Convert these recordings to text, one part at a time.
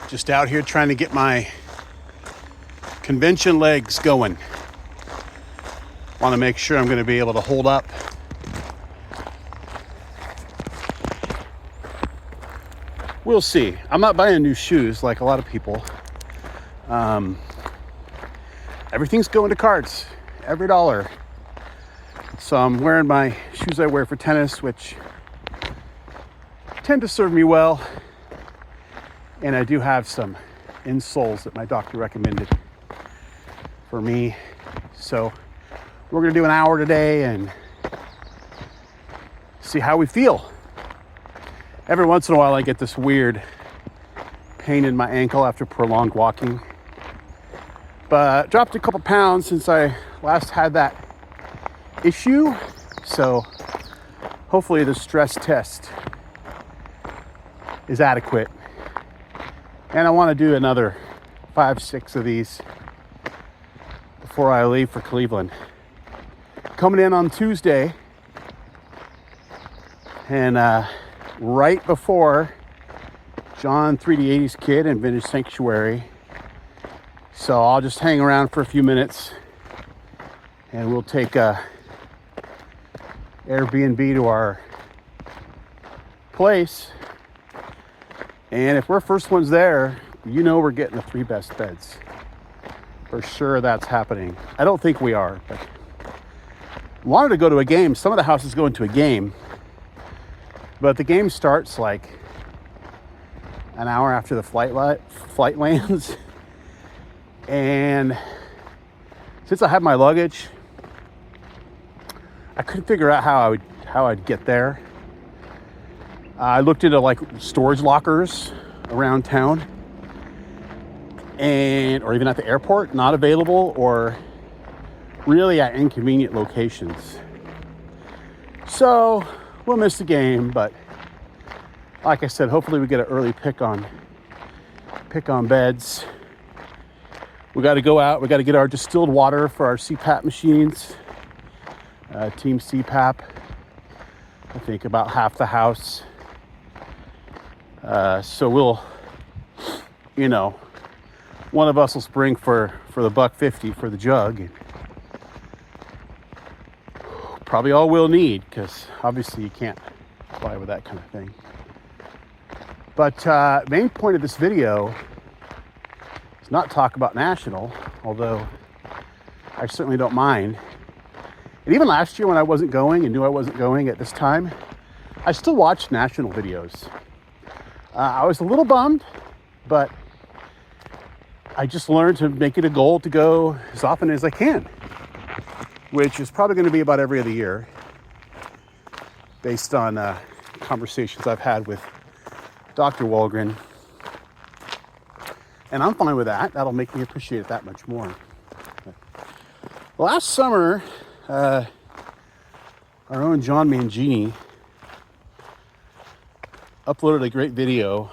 Just out here trying to get my convention legs going. Want to make sure I'm going to be able to hold up. We'll see. I'm not buying new shoes like a lot of people. Everything's going to carts, every dollar. So I'm wearing my shoes I wear for tennis, which tend to serve me well. And I do have some insoles that my doctor recommended for me. So we're gonna do an hour today and see how we feel. Every once in a while I get this weird pain in my ankle after prolonged walking. But dropped a couple pounds since I last had that issue. So hopefully the stress test is adequate. And I want to do another 5-6 of these before I leave for Cleveland. Coming in on Tuesday, and right before John 3D80's kid and Vintage Sanctuary. So I'll just hang around for a few minutes and we'll take a Airbnb to our place. And if we're first ones there, you know we're getting the 3 best beds. For sure that's happening. I don't think we are, but wanted to go to a game. Some of the houses go into a game, but the game starts like an hour after the flight lands. And since I had my luggage, I couldn't figure out how I'd get there. I looked into like storage lockers around town, or even at the airport, not available, or really at inconvenient locations. So we'll miss the game, but like I said, hopefully we get an early pick on beds. We got to go out. We got to get our distilled water for our CPAP machines. Team CPAP. I think about half the house. So we'll, one of us will spring for the $1.50 for the jug. And probably all we'll need, because obviously you can't fly with that kind of thing. But main point of this video is not talk about National, although I certainly don't mind. And even last year when I wasn't going and knew I wasn't going at this time, I still watched National videos. I was a little bummed, but I just learned to make it a goal to go as often as I can, which is probably going to be about every other year based on conversations I've had with Dr. Walgren. And I'm fine with that. That'll make me appreciate it that much more. Last summer, our own John Mangini uploaded a great video.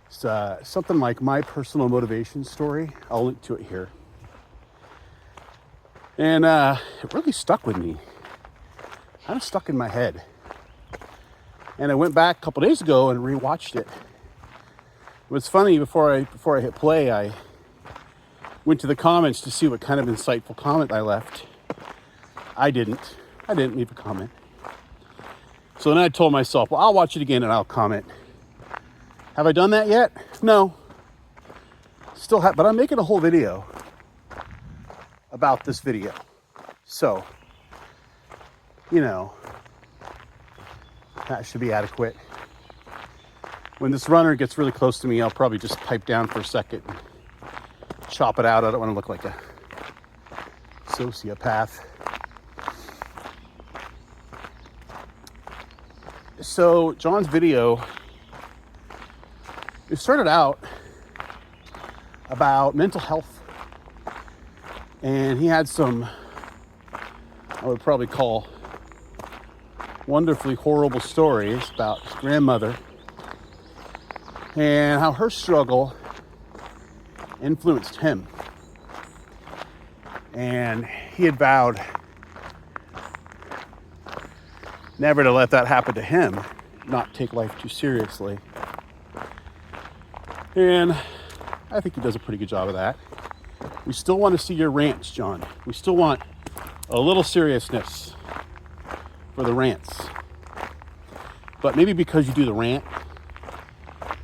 It's something like my personal motivation story. I'll link to it here. And it really stuck with me. Kind of stuck in my head. And I went back a couple days ago and rewatched it. It was funny, before I hit play, I went to the comments to see what kind of insightful comment I left. I didn't leave a comment. So then I told myself, well, I'll watch it again and I'll comment. Have I done that yet? No. Still have, but I'm making a whole video about this video. So, that should be adequate. When this runner gets really close to me, I'll probably just pipe down for a second and chop it out. I don't want to look like a sociopath. So John's video, it started out about mental health, and he had some, I would probably call, wonderfully horrible stories about his grandmother and how her struggle influenced him. And he had vowed never to let that happen to him, not take life too seriously. And I think he does a pretty good job of that. We still want to see your rants, John. We still want a little seriousness for the rants. But maybe because you do the rant,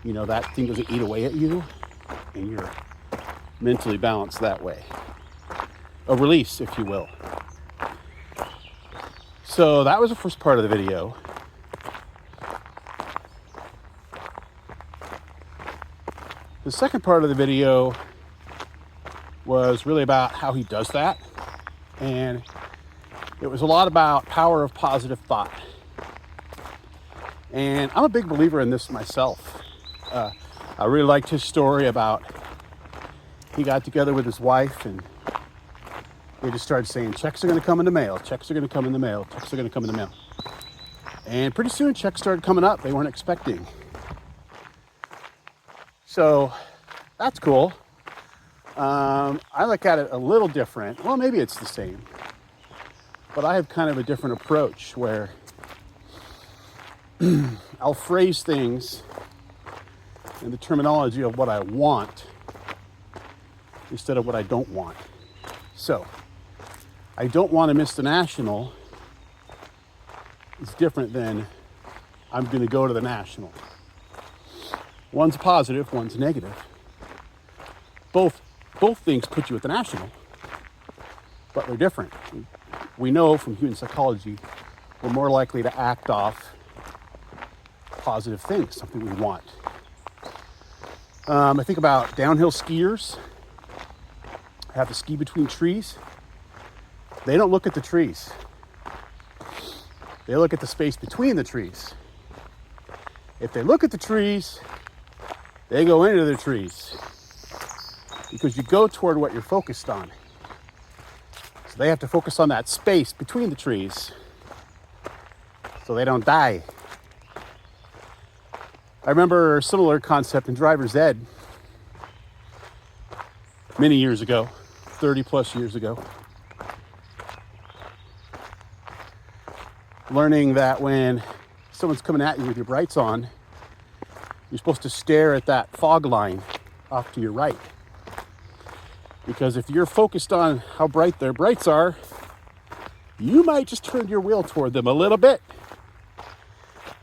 you know, that thing doesn't eat away at you and you're mentally balanced that way. A release, if you will. So that was the first part of the video. The second part of the video was really about how he does that. And it was a lot about power of positive thought. And I'm a big believer in this myself. I really liked his story about he got together with his wife and they just started saying, checks are going to come in the mail, checks are going to come in the mail, checks are going to come in the mail. And pretty soon checks started coming up they weren't expecting. So that's cool. I look at it a little different. Well, maybe it's the same. But I have kind of a different approach where I'll phrase things in the terminology of what I want instead of what I don't want. So, I don't want to miss the National. It's different than I'm going to go to the National. One's positive, one's negative. Both things put you at the National, but they're different. We know from human psychology, we're more likely to act off positive things, something we want. I think about downhill skiers have to ski between trees. They don't look at the trees. They look at the space between the trees. If they look at the trees, they go into the trees because you go toward what you're focused on. So they have to focus on that space between the trees so they don't die. I remember a similar concept in driver's ed many years ago, 30 plus years ago. Learning that when someone's coming at you with your brights on, you're supposed to stare at that fog line off to your right. Because if you're focused on how bright their brights are, you might just turn your wheel toward them a little bit.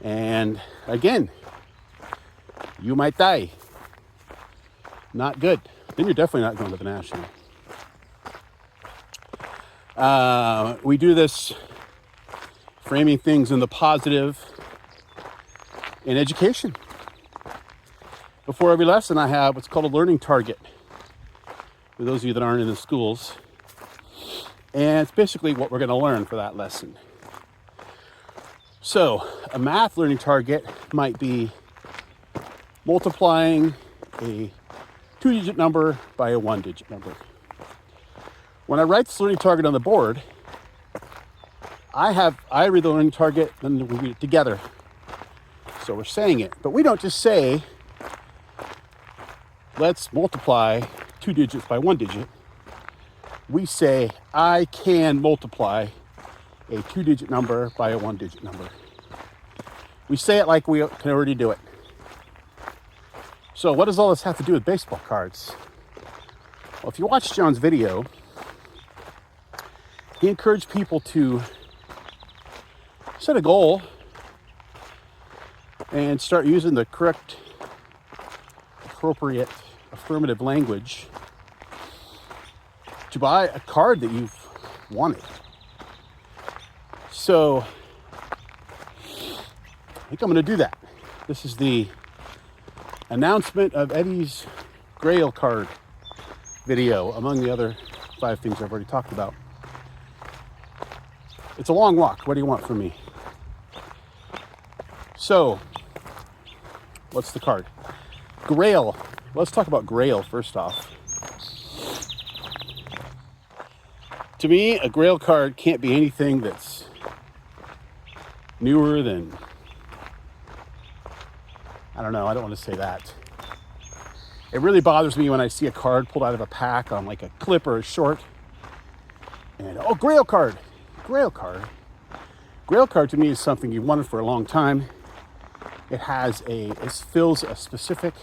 And again, you might die. Not good. Then you're definitely not going to the National. We do this framing things in the positive in education. Before every lesson, I have what's called a learning target. For those of you that aren't in the schools. And it's basically what we're going to learn for that lesson. So, a math learning target might be multiplying a 2-digit number by a 1-digit number. When I write this learning target on the board, I read the learning target, then we read it together. So we're saying it. But we don't just say, let's multiply 2 digits by 1 digit. We say, I can multiply a 2-digit number by a 1-digit number. We say it like we can already do it. So what does all this have to do with baseball cards? Well, if you watch John's video, he encouraged people to set a goal and start using the correct, appropriate, affirmative language to buy a card that you've wanted. So, I think I'm going to do that. This is the announcement of Eddy's Grail card video, among the other 5 things I've already talked about. It's a long walk. What do you want from me? So, what's the card? Grail. Let's talk about Grail first off. To me, a Grail card can't be anything that's newer than, I don't know, I don't want to say that. It really bothers me when I see a card pulled out of a pack on like a clip or a short. And, oh, Grail card. Grail card. Grail card to me is something you've wanted for a long time. It fills a specific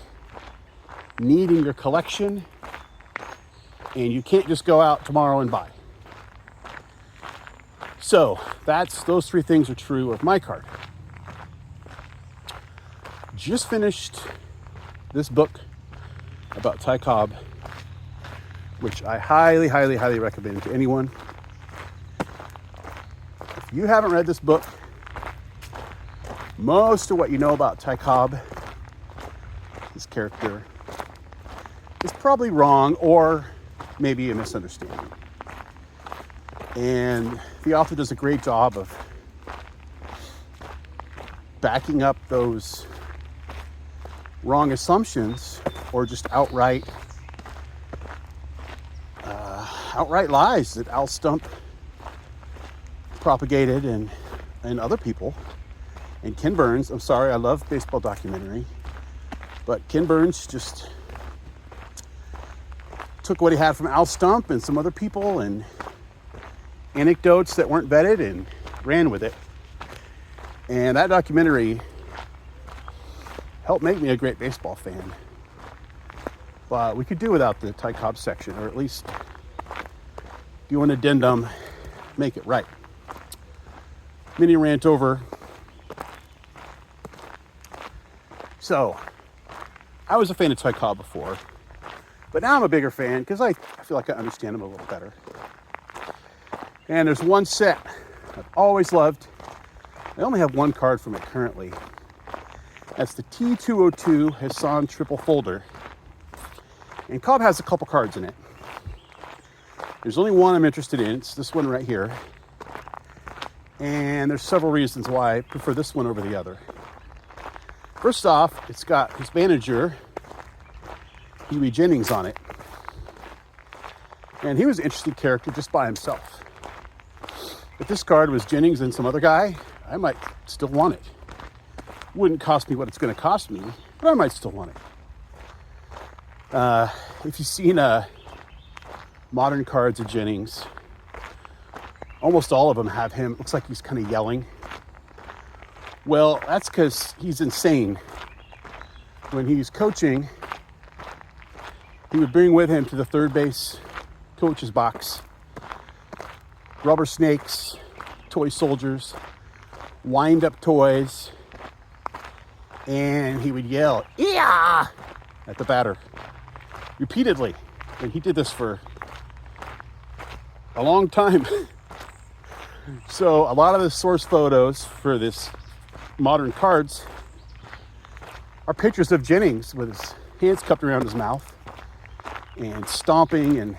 need in your collection, and you can't just go out tomorrow and buy. So those three things are true of my card. Just finished this book about Ty Cobb, which I highly, highly, highly recommend to anyone. If you haven't read this book, most of what you know about Ty Cobb, his character, is probably wrong or maybe a misunderstanding. And the author does a great job of backing up those wrong assumptions or just outright lies that Al Stump propagated and other people. And Ken Burns, I'm sorry, I love baseball documentary, but Ken Burns just took what he had from Al Stump and some other people and anecdotes that weren't vetted and ran with it. And that documentary helped make me a great baseball fan. But we could do without the Ty Cobb section, or at least do an addendum, make it right. Mini rant over. So, I was a fan of Ty Cobb before, but now I'm a bigger fan because I feel like I understand him a little better. And there's one set I've always loved. I only have one card from it currently. That's the T202 Hassan Triple Folder. And Cobb has a couple cards in it. There's only one I'm interested in. It's this one right here. And there's several reasons why I prefer this one over the other. First off, it's got his manager, Huey Jennings, on it. And he was an interesting character just by himself. If this card was Jennings and some other guy, I might still want it. Wouldn't cost me what it's going to cost me, but I might still want it. If you've seen modern cards of Jennings, almost all of them have him. Looks like he's kind of yelling. Well, that's because he's insane. When he's coaching, he would bring with him to the third base coach's box rubber snakes, toy soldiers, wind-up toys, and he would yell, "Yeah!" at the batter repeatedly. And he did this for a long time. So a lot of the source photos for this modern cards are pictures of Jennings with his hands cupped around his mouth and stomping and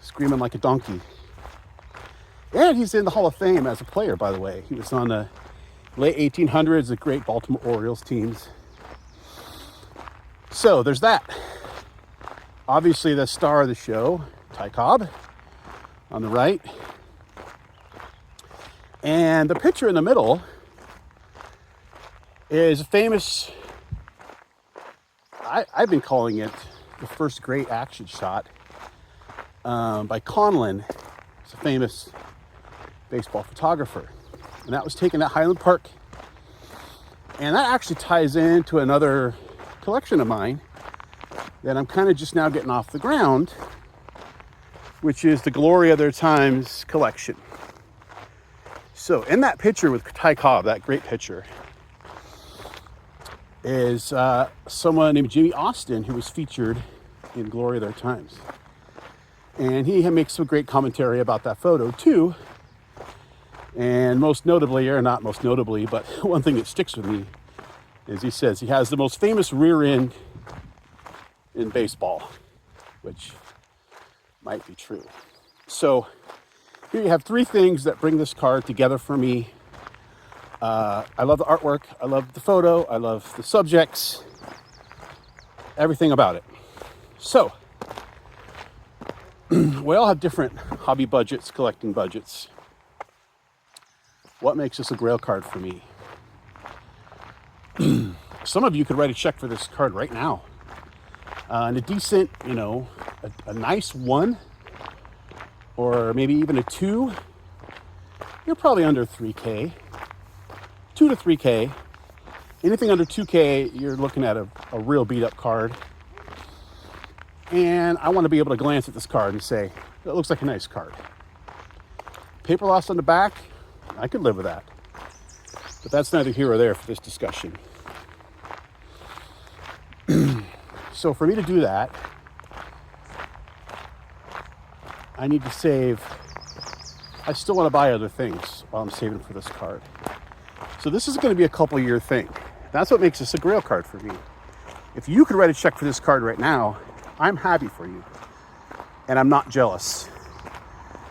screaming like a donkey. And he's in the Hall of Fame as a player, by the way. He was on the late 1800s, the great Baltimore Orioles teams. So there's that. Obviously, the star of the show, Ty Cobb, on the right. And the picture in the middle is a famous, I've been calling it the first great action shot by Conlon. He's a famous baseball photographer. And that was taken at Highland Park. And that actually ties into another collection of mine that I'm kind of just now getting off the ground, which is the Glory of Their Times collection. So in that picture with Ty Cobb, that great picture, is someone named Jimmy Austin, who was featured in Glory of Their Times. And he makes some great commentary about that photo too. And most notably, or not most notably, but one thing that sticks with me is he says he has the most famous rear end in baseball, which might be true. So here you have three things that bring this card together for me. I love the artwork, I love the photo, I love the subjects, everything about it. So we all have different hobby budgets, collecting budgets. What makes this a Grail card for me? Some of you could write a check for this card right now. And a decent, a nice 1, or maybe even a 2, you're probably under 3K. 2 to 3K. Anything under 2K, you're looking at a real beat up card. And I want to be able to glance at this card and say, it looks like a nice card. Paper loss on the back, I could live with that. But that's neither here or there for this discussion. So for me to do that, I need to save. I still want to buy other things while I'm saving for this card. So this is going to be a couple year thing. That's what makes this a Grail card for me. If you could write a check for this card right now, I'm happy for you. And I'm not jealous.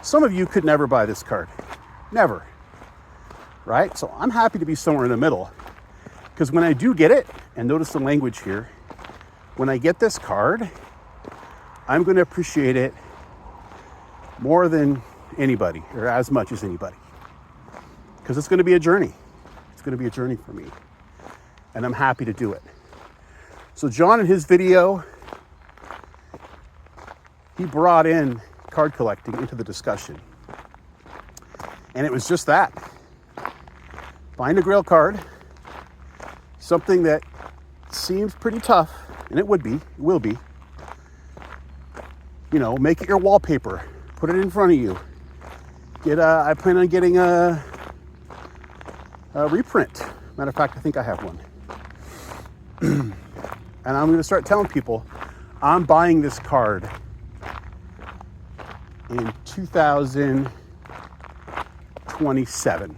Some of you could never buy this card. Never. Right? So I'm happy to be somewhere in the middle. Because when I do get it, and notice the language here, when I get this card, I'm going to appreciate it more than anybody, or as much as anybody. Because it's going to be a journey. It's going to be a journey for me. And I'm happy to do it. So John, in his video, he brought in card collecting into the discussion. And it was just that. Find a Grail card, something that seems pretty tough, and it will be. You know, make it your wallpaper. Put it in front of you. I plan on getting a reprint. Matter of fact, I think I have one. And I'm going to start telling people, I'm buying this card in 2027.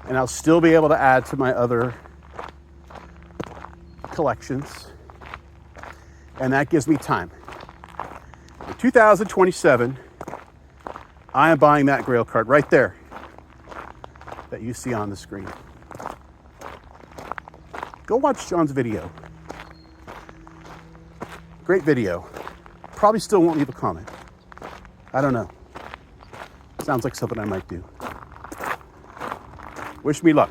And I'll still be able to add to my other collections. And that gives me time. In 2027, I am buying that Grail card right there that you see on the screen. Go watch John's video. Great video. Probably still won't leave a comment. I don't know. Sounds like something I might do. Wish me luck.